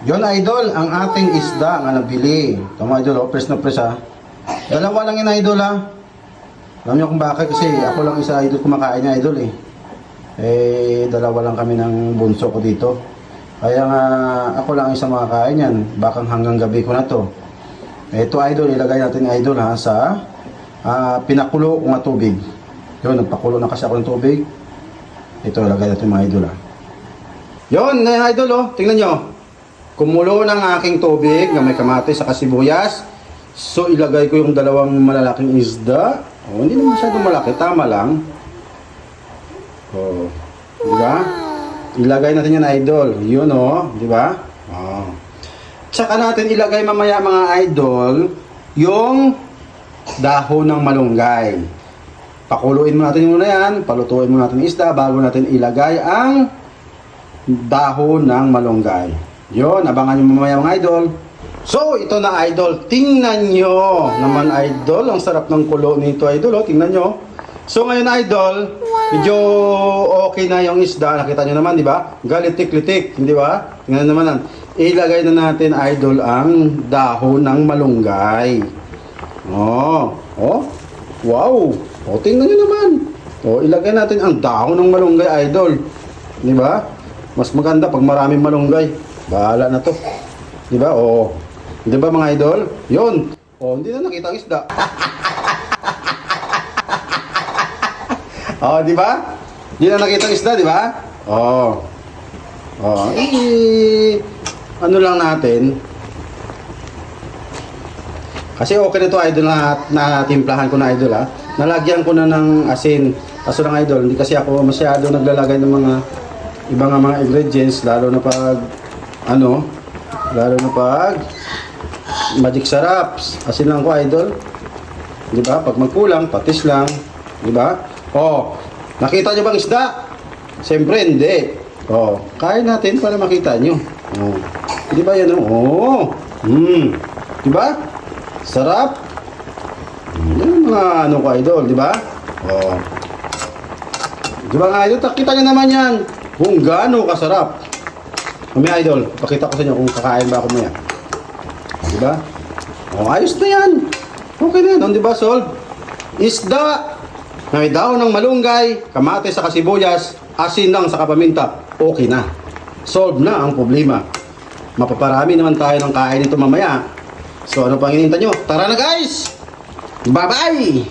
Yon idol, ang ating isda nga nabili. Ito mga idol, press na press ha. Dalawa lang yun idol ha. Alam niyo kung bakit? Kasi ako lang isa idol kumakain niya idol eh. Dalawa lang kami ng bunso ko dito. Kaya nga ako lang isa makakain yan. Baka hanggang gabi ko na to. Ito idol, ilagay natin idol ha sa pinakulo ko nga tubig. Yun, nagpakulo na kasi ako ng tubig. Ito, ilagay natin mga idol ha. Yun, ngayon idol oh, tingnan nyo. Kumulo ng aking tubig na may kamatis sa kasibuyas. So ilagay ko yung dalawang malalaking isda. Oh, hindi naman masyadong malaki, tama lang. Oh, di ba? Ilagay natin yan idol. Yun oh, di ba? Oh. Tsaka natin ilagay mamaya mga idol yung dahon ng malunggay. Pakuluin mo natin muna yan, palutuin mo natin isda bago natin ilagay ang dahon ng malunggay. Yun, abangan nyo mamaya mga idol. So, ito na idol. Tingnan nyo naman idol. Ang sarap ng kulo nito idol. Oh, tingnan nyo. So, ngayon idol, medyo okay na yung isda. Nakita nyo naman, di ba? Galitik-litik, di ba? Tingnan naman. Ilagay na natin idol ang dahon ng malunggay. Oh, oh. Wow. Oh, tingnan nyo naman. Oh, ilagay natin ang dahon ng malunggay idol. Di ba? Mas maganda pag maraming malunggay. Bahala na to. Di ba? Oh. Di ba mga idol? Yun. Oh, hindi na nakita ang isda. Oh, di ba? Hindi na nakita ang isda, di ba? Oh. Oh, ano lang natin. Kasi okay na to idol na timplahan ko na idol ha. Nalagyan ko na ng asin. Kaso lang idol, hindi kasi ako masyado naglalagay ng mga ibang mga ingredients lalo na pag magic saraps. Asin lang ko idol. 'Di ba? Pag magkulang, patis lang, 'di ba? Oh, nakita niyo bang isda? Siyempre hindi. Oh, kain natin para makita niyo. Oh. 'Di ba 'yan oh? 'Di ba? Sarap. Yan mga ko idol, 'di ba? Oh. 'Di ba nga idol? Kita niyo naman 'yan. Kung gaano kasarap. Mamaya idol, pakita ko sa inyo kung kakain ba ako maya. Diba? O, ayos na yan. Okay na yan, diba? Solve. Isda na may dahon ng malunggay, kamatis sa kasibuyas, asin lang sa kapaminta. Okay na. Solve na ang problema. Mapaparami naman tayo ng kain nito mamaya. So, ano pang hinihintay nyo? Tara na guys! Bye-bye!